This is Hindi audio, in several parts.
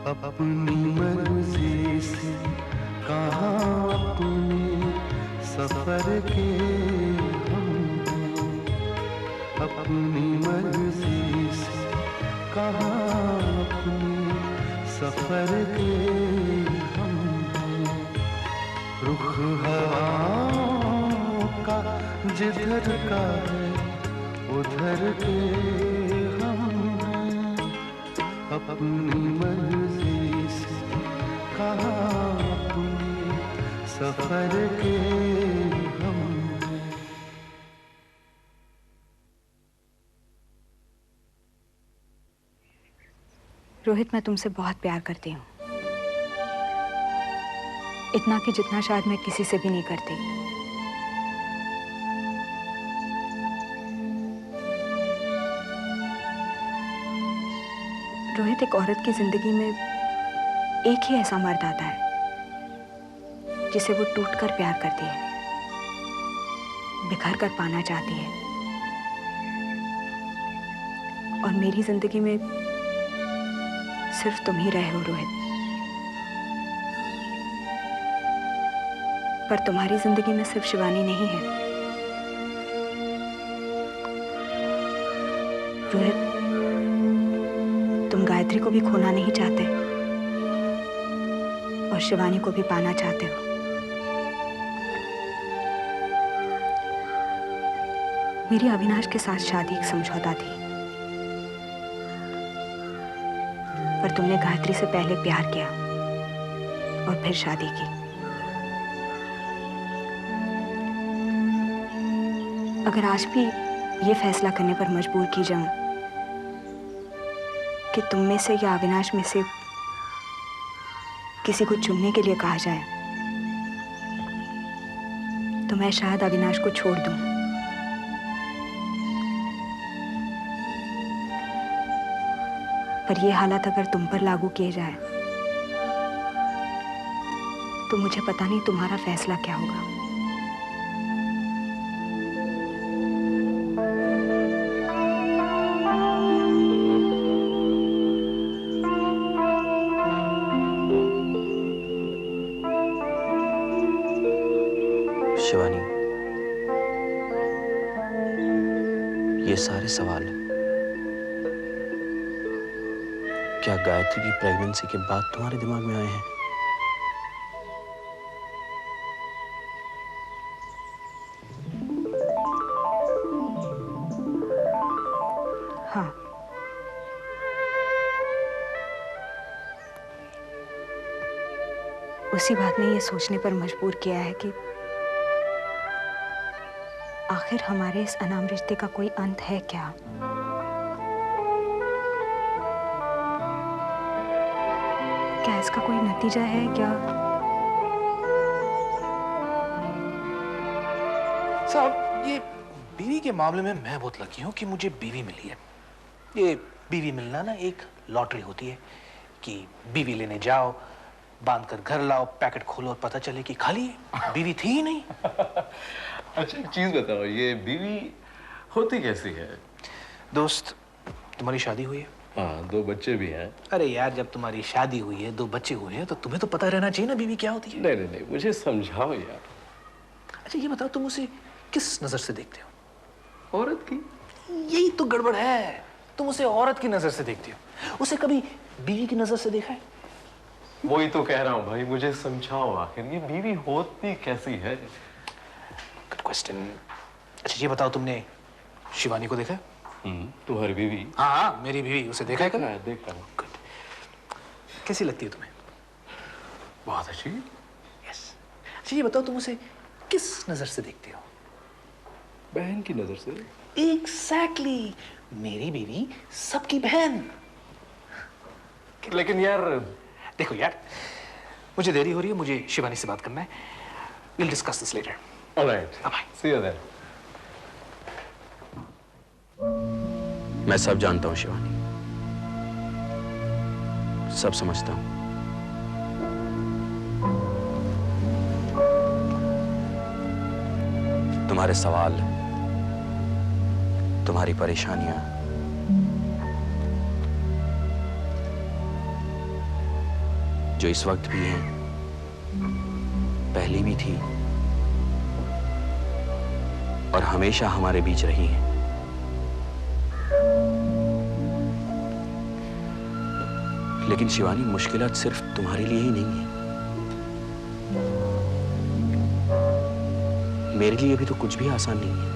अपनी मर्जी से कहाँ अपने सफर के हम हैं। अपनी मर्जी से कहाँ अपने सफर के हम हैं। रुख हवाओं का जिधर का है उधर के हम हैं। अपनी मर्जी से कहाँ अपने सफर के हम हैं। रोहित, मैं तुमसे बहुत प्यार करती हूँ, इतना कि जितना शायद मैं किसी से भी नहीं करती। रोहित, एक औरत की जिंदगी में एक ही ऐसा मर्द आता है जिसे वो टूटकर प्यार करती है, बिखर कर पाना चाहती है। और मेरी जिंदगी में सिर्फ तुम ही रहे हो रोहित। पर तुम्हारी जिंदगी में सिर्फ शिवानी नहीं है रोहित। तुम गायत्री को भी खोना नहीं चाहते और शिवानी को भी पाना चाहते हो। मेरी अविनाश के साथ शादी एक समझौता थी, पर तुमने गायत्री से पहले प्यार किया और फिर शादी की। अगर आज भी ये फैसला करने पर मजबूर की जाऊं कि तुम में से या अविनाश में से किसी को चुनने के लिए कहा जाए, तो मैं शायद अविनाश को छोड़ दूं। पर ये हालात अगर तुम पर लागू किए जाए तो मुझे पता नहीं तुम्हारा फैसला क्या होगा। शिवानी, ये सारे सवाल क्या गायत्री की प्रेगनेंसी के बाद तुम्हारे दिमाग में आए हैं? हाँ, उसी बात ने ये सोचने पर मजबूर किया है कि आखिर हमारे इस अनाम रिश्ते का कोई अंत है क्या? क्या इसका कोई नतीजा है क्या? साहब, ये बीवी के मामले में मैं बहुत लकी हूँ कि मुझे बीवी मिली है। ये बीवी मिलना ना एक लॉटरी होती है कि बीवी लेने जाओ, बांध कर घर लाओ, पैकेट खोलो और पता चले कि खाली बीवी थी ही नहीं। अच्छा, एक चीज बताओ, ये बीवी होती कैसी है? दोस्त, तुम्हारी शादी हुई है? हाँ, 2 बच्चे भी हैं। अरे यार, जब तुम्हारी शादी हुई है, 2 बच्चे हुए हैं, तो तुम्हें तो पता रहना चाहिए ना बीवी क्या होती है। नहीं नहीं नहीं, मुझे समझाओ यार। अच्छा ये बताओ, तुम उसे किस नजर से देखते हो? औरत की। यही तो गड़बड़ है, तुम उसे औरत की नजर से देखते हो। उसे कभी बीवी की नजर से देखा है? वही तो कह रहा हूँ भाई, मुझे समझाओ आखिर ये बीवी होती कैसी है? Good question. अच्छा ये बताओ, तुमने शिवानी को देखा है? तुम्हारी बीवी? हाँ हाँ, मेरी बीवी, उसे देखा है कभी? देखा है। गुड। कैसी लगती है तुम्हें? बहुत अच्छी। यस। अच्छा ये बताओ, तुम उसे किस नजर से देखते हो? बहन की नजर से। एग्जैक्टली, मेरी बीवी सबकी बहन। लेकिन यार देखो यार, मुझे देरी हो रही है, मुझे शिवानी से बात करना है। We'll discuss this later. All right. Bye-bye. See you then. मैं सब जानता हूं शिवानी, सब समझता हूं। तुम्हारे सवाल, तुम्हारी परेशानियां जो इस वक्त भी हैं, पहले भी थी और हमेशा हमारे बीच रही हैं। लेकिन शिवानी, मुश्किलात सिर्फ तुम्हारे लिए ही नहीं है, मेरे लिए भी तो कुछ भी आसान नहीं है।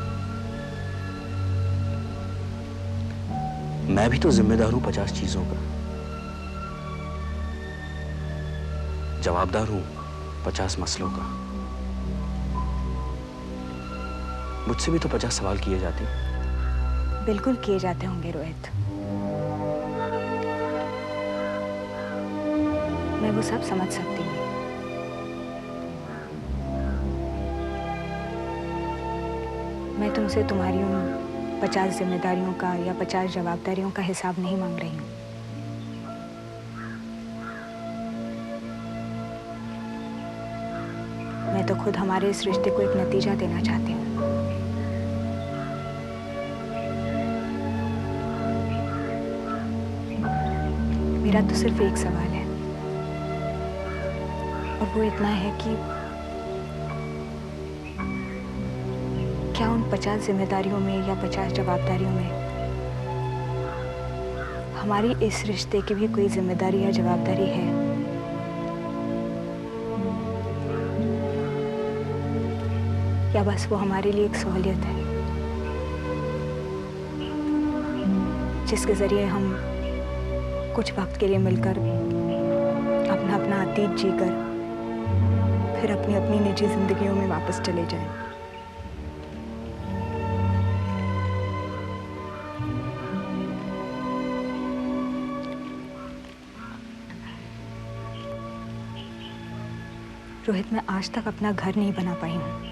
मैं भी तो जिम्मेदार हूं 50 चीजों का, जवाबदार हूं 50 मसलों का। मुझसे भी तो 50 सवाल किए जाते हैं। बिल्कुल किए जाते होंगे रोहित। मैं वो सब समझ सकती हूँ। मैं तुमसे तुम्हारी उन 50 जिम्मेदारियों का या 50 जवाबदारियों का हिसाब नहीं मांग रही हूँ। मैं तो खुद हमारे इस रिश्ते को एक नतीजा देना चाहती हूँ। मेरा तो सिर्फ एक सवाल है, और वो इतना है कि क्या उन 50 जिम्मेदारियों में या 50 जवाबदारियों में हमारी इस रिश्ते की भी कोई जिम्मेदारी या जवाबदारी है? या बस वो हमारे लिए एक सहूलियत है जिसके जरिए हम कुछ वक्त के लिए मिलकर अपना अपना अतीत जीकर फिर अपनी अपनी निजी जिंदगियों में वापस चले जाएं। रोहित, मैं आज तक अपना घर नहीं बना पाई हूँ।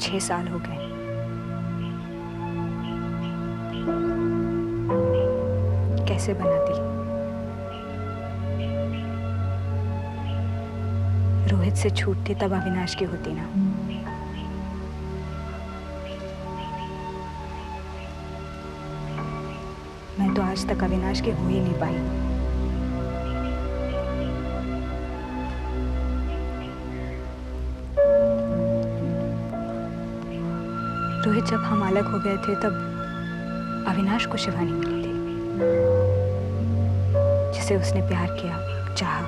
छह साल हो गए। कैसे बनाती? रोहित से छूटती तब अविनाश की होती ना। मैं तो आज तक अविनाश की हो ही नहीं पाई। रोहित, जब हम अलग हो गए थे तब अविनाश को शिवानी मिली थी, जिसे उसने प्यार किया, चाहा।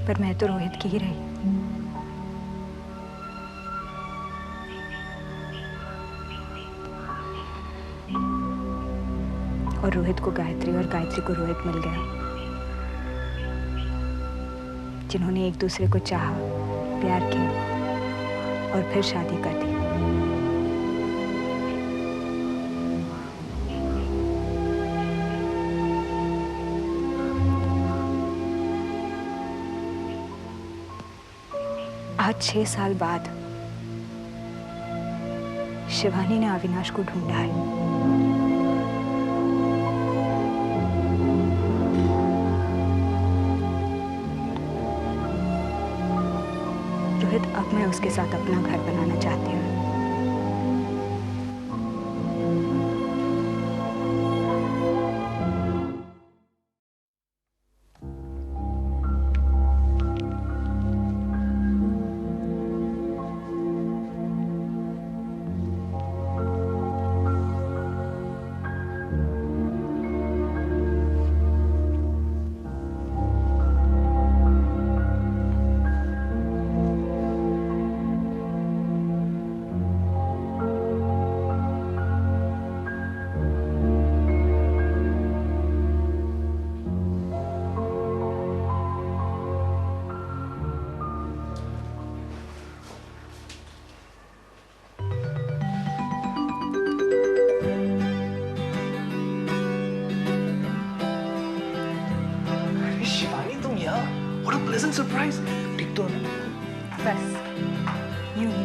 पर मैं तो रोहित की ही रही। और रोहित को गायत्री और गायत्री को रोहित मिल गया, जिन्होंने एक दूसरे को चाहा, प्यार किया और फिर शादी कर दी। आज 6 साल बाद शिवानी ने अविनाश को ढूंढा है। रोहित, अब मैं उसके साथ अपना घर बनाना चाहती हूँ। सरप्राइज, ठीक तो है? बस यूं ही।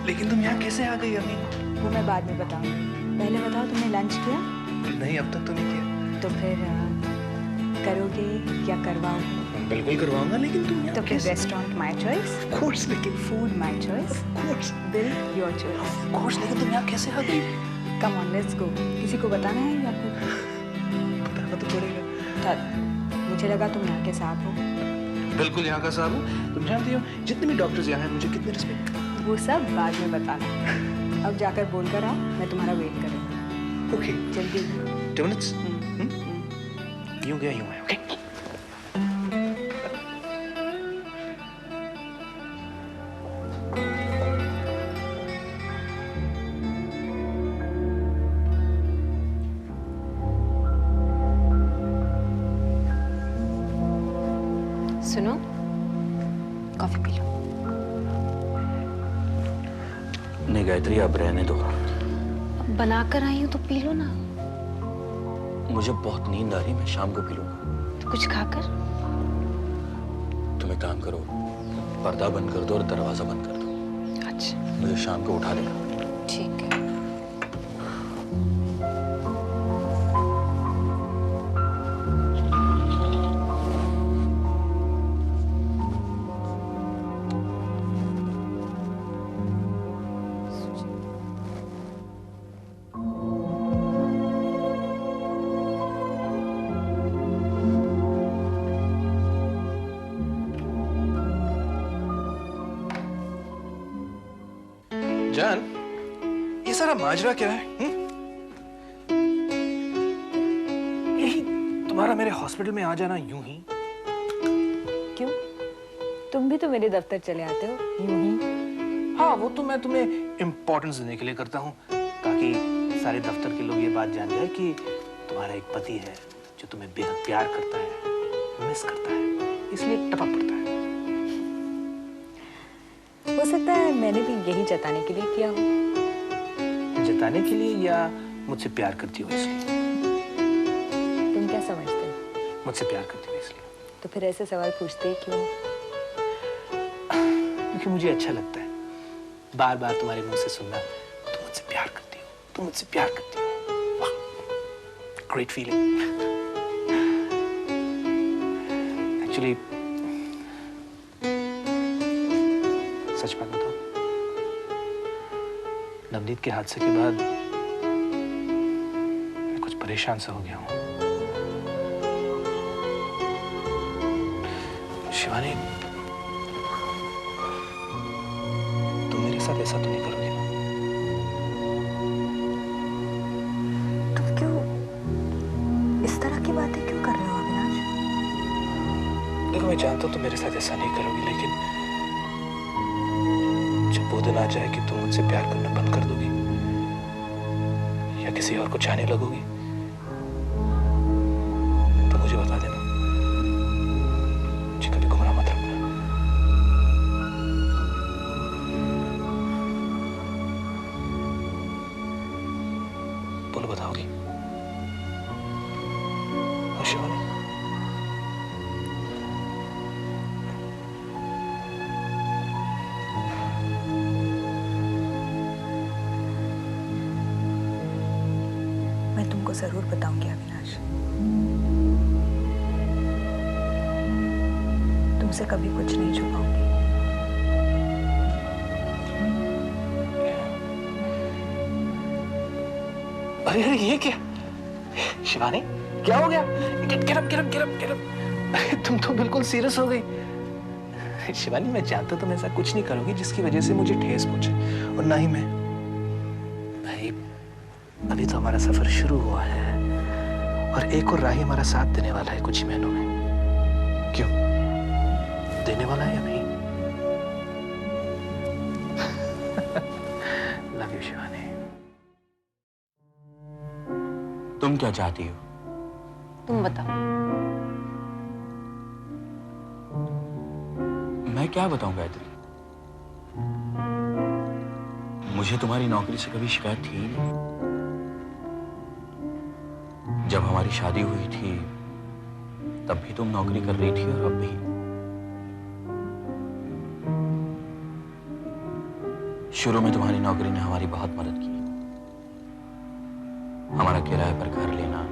लेकिन तुम यहाँ कैसे आ गई अभी? वो मैं बाद में बताऊंगी। पहले बताओ, तुमने लंच किया? नहीं, अब तक तो नहीं किया। तो फिर करोगे या करवाओ? बिल्कुल करवाऊंगा, लेकिन तुम यहाँ तो फिर कैसे? Restaurant my choice, Of course, लेकिन food my choice, bill your choice. of course, लेकिन तुम यहाँ कैसे आ गई? Come on let's go. किसी को बताना है या फिर बताना तो पड़ेगा। मुझे लगा तुम यहाँ के साथ हो। बिल्कुल यहाँ का साहब हूँ। तुम जानती हो जितने भी डॉक्टर्स यहाँ हैं मुझे कितने रिस्पेक्ट करते वो सब बाद में बताना। अब जाकर बोल कर आओ, मैं तुम्हारा वेट करूँगी। हैं। ओके, जल्दी। 2 minutes। यूं गया यूं है, ओके? सुनो, कॉफी पी लो। नहीं गायत्री, अब रहने दो। बना कर आई हूँ तो पी लो ना। मुझे बहुत नींद आ रही है, मैं शाम को पी लूंगा। तो कुछ खाकर। तुम एक काम करो, पर्दा बंद कर दो और दरवाजा बंद कर दो। अच्छा मुझे शाम को उठा देना। ठीक है। जान, ये सारा माजरा क्या है? यही तुम्हारा मेरे हॉस्पिटल में आ जाना यूं ही? क्यों? तुम भी तो मेरे दफ्तर चले आते हो यूं ही। हाँ, वो तो मैं तुम्हें इम्पोर्टेंस देने के लिए करता हूँ, ताकि सारे दफ्तर के लोग ये बात जान जाए कि तुम्हारा एक पति है जो तुम्हें बेहद प्यार करता है, मिस करता है, इसलिए टपक पड़ता है। हो सकता है मैंने भी यही जताने के लिए किया हो। जताने के लिए या मुझसे प्यार करती हो इसलिए? तुम क्या समझते हो? मुझसे प्यार करती हो इसलिए। तो फिर ऐसे सवाल पूछते ही क्यों? क्योंकि मुझे अच्छा लगता है बार बार तुम्हारे मुंह से सुनना, तुम मुझसे प्यार करती हो, तुम मुझसे प्यार करती हो। वाह, ग्रेट फीलिंग। एक्चुअली सच बात बताओ, नवनीत के हादसे के बाद मैं कुछ परेशान सा हो गया हूँ। शिवानी, तुम मेरे साथ ऐसा तो नहीं करोगे ना? तुम क्यों इस तरह की बातें क्यों कर रहे हो अविनाश? देखो, मैं जानता हूँ तुम मेरे साथ ऐसा नहीं करोगी, लेकिन जब वो दिन आ जाए कि तुम मुझसे प्यार करना बंद कर दोगी या किसी और को चाहने लगोगी, तो मुझे बता देना। मुझे कभी गुमराह मत रखना। बोलो, बताओगी? हाँ, शिवानी। मैं तुमको जरूर बताऊंगी अविनाश। तुमसे कभी कुछ नहीं छुपाऊंगी। अरे अरे, ये क्या? शिवानी, क्या हो गया? अरे तुम तो बिल्कुल सीरियस हो गई। शिवानी, मैं जानता तुम ऐसा कुछ नहीं करोगी जिसकी वजह से मुझे ठेस पहुंचे, और ना ही मैं। भाई, अभी तो हमारा सफर शुरू हुआ है और एक और राही हमारा साथ देने वाला है कुछ ही महीनों में। क्यों? देने वाला है या नहीं? Love you Shivani. तुम क्या चाहती हो? तुम बताओ। मैं क्या बताऊं गायत्री? मुझे तुम्हारी नौकरी से कभी शिकायत थी ही नहीं। जब हमारी शादी हुई थी तब भी तुम नौकरी कर रही थी और अब भी। शुरू में तुम्हारी नौकरी ने हमारी बहुत मदद की। हमारा किराए पर घर लेना,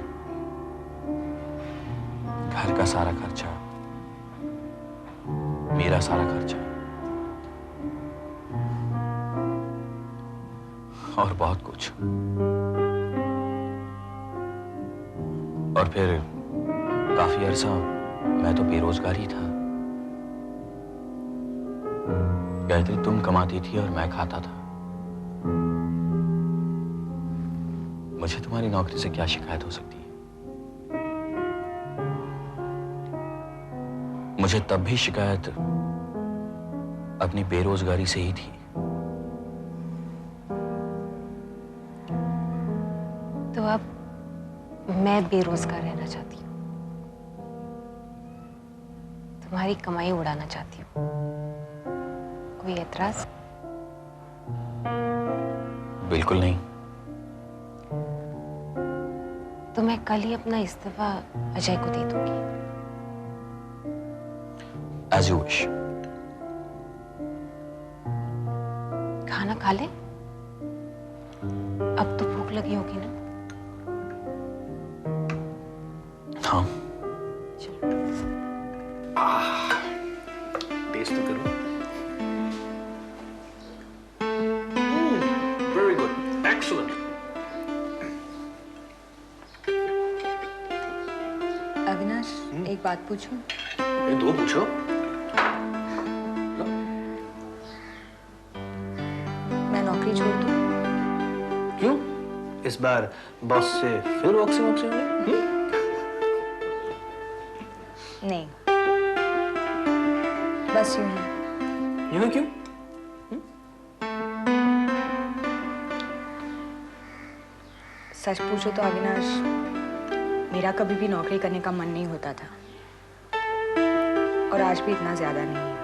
घर का सारा खर्चा, मेरा सारा खर्चा और बहुत कुछ। और फिर काफी अरसा मैं तो बेरोजगार ही था। गायत्री तुम कमाती थी और मैं खाता था। मुझे तुम्हारी नौकरी से क्या शिकायत हो सकती है? मुझे तब भी शिकायत अपनी बेरोजगारी से ही थी। तो अब मैं बेरोजगार रहना चाहती हूँ, तुम्हारी कमाई उड़ाना चाहती हूँ। कोई एतराज? बिल्कुल नहीं। तो मैं कल ही अपना इस्तीफा अजय को दे दूंगी। As you wish. खाना खा ले, अब तो भूख लगी होगी ना? हाँ। चलो। टेस्ट तो करो। Very good, excellent. अविनाश, एक बात पूछूं? ये दो पूछो। मैं नौकरी छोड़ दूं? क्यों? इस बार बॉस से फिर वॉक्सिंग होगी? नहीं, बस यूं ही। यूं क्यों? सच पूछो तो अविनाश, मेरा कभी भी नौकरी करने का मन नहीं होता था, और आज भी इतना ज्यादा नहीं है।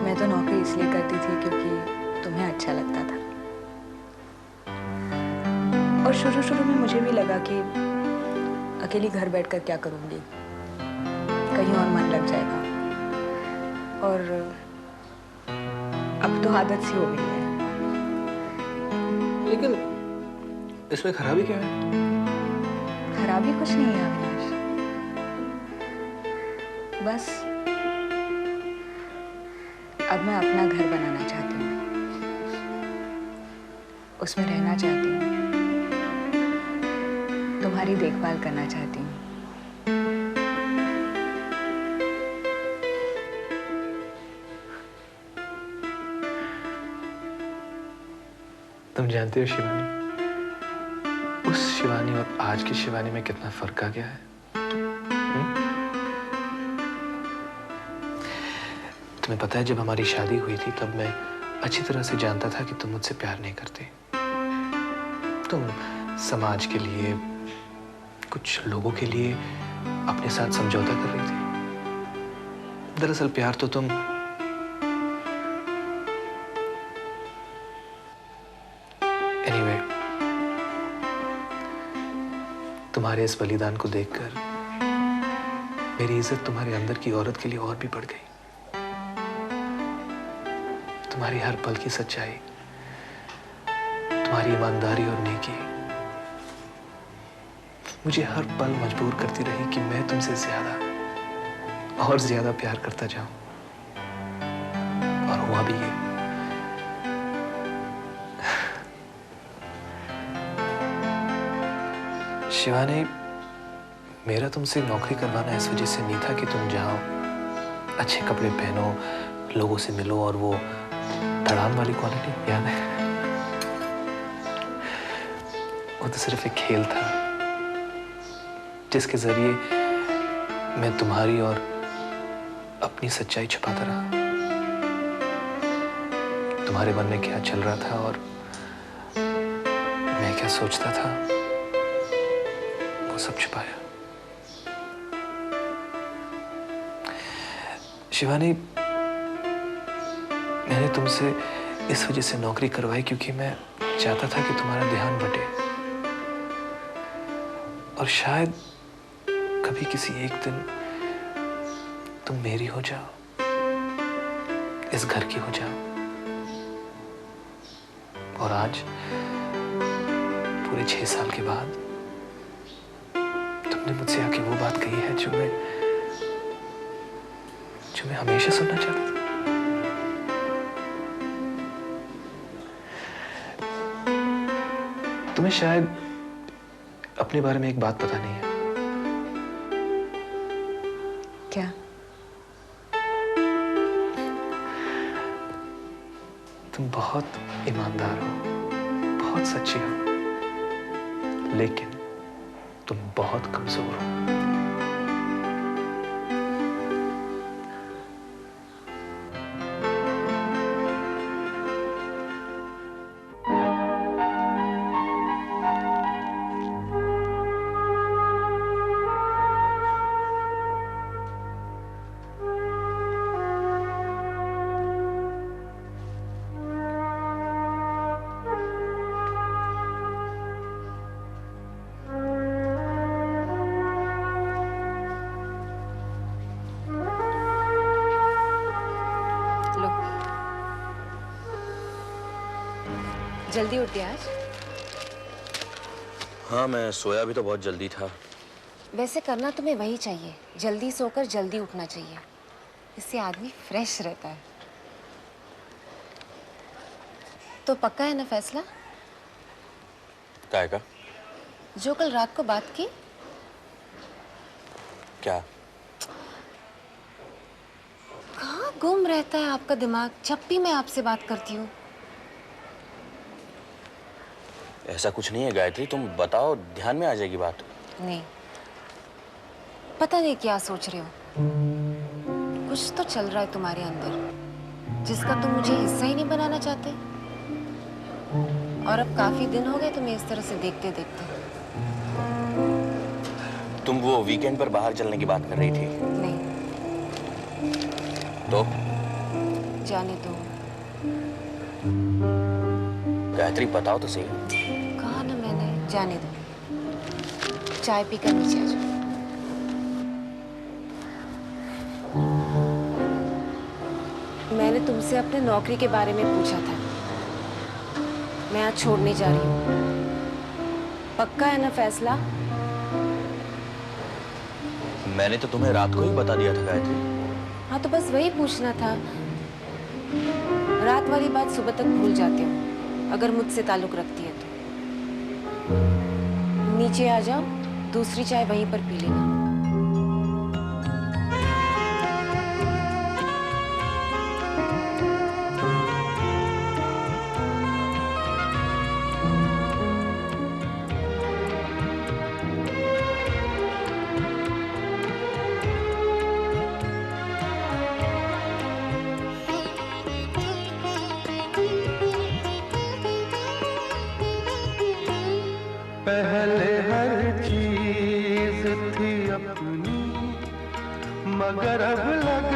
मैं तो नौकरी इसलिए करती थी क्योंकि तुम्हें अच्छा लगता था, और शुरू शुरू में मुझे भी लगा कि अकेली घर बैठकर क्या करूंगी, कहीं और मन लग जाएगा, और अब तो आदत सी हो गई है। लेकिन इसमें खराबी क्या है? खराबी कुछ नहीं है अविनाश, बस अब मैं अपना घर बनाना चाहती हूँ, उसमें रहना चाहती हूँ, तुम्हारी देखभाल करना चाहती हूँ। तुम जानते हो शिवानी, उस शिवानी और आज की शिवानी में कितना फर्क आ गया है? तुम्हें पता है, जब हमारी शादी हुई थी तब मैं अच्छी तरह से जानता था कि तुम मुझसे प्यार नहीं करते। तुम समाज के लिए, कुछ लोगों के लिए अपने साथ समझौता कर रही थी। दरअसल प्यार तो तुम एनीवे, तुम्हारे इस बलिदान को देखकर मेरी इज्जत तुम्हारे अंदर की औरत के लिए और भी बढ़ गई। तुम्हारी हर पल की सच्चाई, तुम्हारी ईमानदारी और नेकी मुझे हर पल मजबूर करती रही कि मैं तुमसे ज्यादा और ज्यादा प्यार करता जाऊं, और हुआ भी ये। शिवानी, मेरा तुमसे नौकरी करवाना इस वजह से नहीं था कि तुम जाओ, अच्छे कपड़े पहनो, लोगों से मिलो, और वो धड़ाम वाली क्वालिटी याद है? वो तो सिर्फ एक खेल था जिसके जरिए मैं तुम्हारी और अपनी सच्चाई छुपाता रहा। तुम्हारे मन में क्या चल रहा था और मैं क्या सोचता था, वो सब छुपाया। शिवानी, मैंने तुमसे इस वजह से नौकरी करवाई क्योंकि मैं चाहता था कि तुम्हारा ध्यान बटे, और शायद कभी किसी एक दिन तुम मेरी हो जाओ, इस घर की हो जाओ। और आज पूरे 6 साल के बाद तुमने मुझसे आके वो बात कही है जो मैं जो मैं हमेशा सुनना चाहता था। तुम्हें शायद अपने बारे में एक बात पता नहीं है। क्या? तुम बहुत ईमानदार हो, बहुत सच्ची हो, लेकिन तुम बहुत कमजोर हो। लो, जल्दी उठ गया आज। हाँ, मैं सोया भी तो बहुत जल्दी था। वैसे करना तुम्हें वही चाहिए, जल्दी सोकर जल्दी उठना चाहिए, इससे आदमी फ्रेश रहता है। तो पक्का है ना फैसला? काय का? जो कल रात को बात की। क्या? कहाँ गुम रहता है आपका दिमाग जब भी मैं आपसे बात करती हूँ? ऐसा कुछ नहीं है गायत्री, तुम बताओ, ध्यान में आ जाएगी बात। नहीं, पता नहीं क्या सोच रहे हो। कुछ तो चल रहा है तुम्हारे अंदर जिसका तुम मुझे हिस्सा ही नहीं बनाना चाहते। और अब काफी दिन हो गए तुम्हें इस तरह से देखते देखते। तुम वो वीकेंड पर बाहर चलने की बात कर रही थी। नहीं, तो जाने दो। गायत्री बताओ तो सही। कहा ना मैंने, जाने दो। चाय पीकर नीचे आ जाओ। मैंने तुमसे अपने नौकरी के बारे में पूछा था। मैं आज छोड़ने जा रही हूँ। पक्का है ना फैसला? मैंने तो तुम्हें रात को ही बता दिया था गायत्री। हाँ, तो बस वही पूछना था। रात वाली बात सुबह तक भूल जाते हो अगर मुझसे ताल्लुक रखती है तो। नीचे आ जाओ, दूसरी चाय वहीं पर पी लेना। पहले हर चीज थी अपनी, मगर अब लग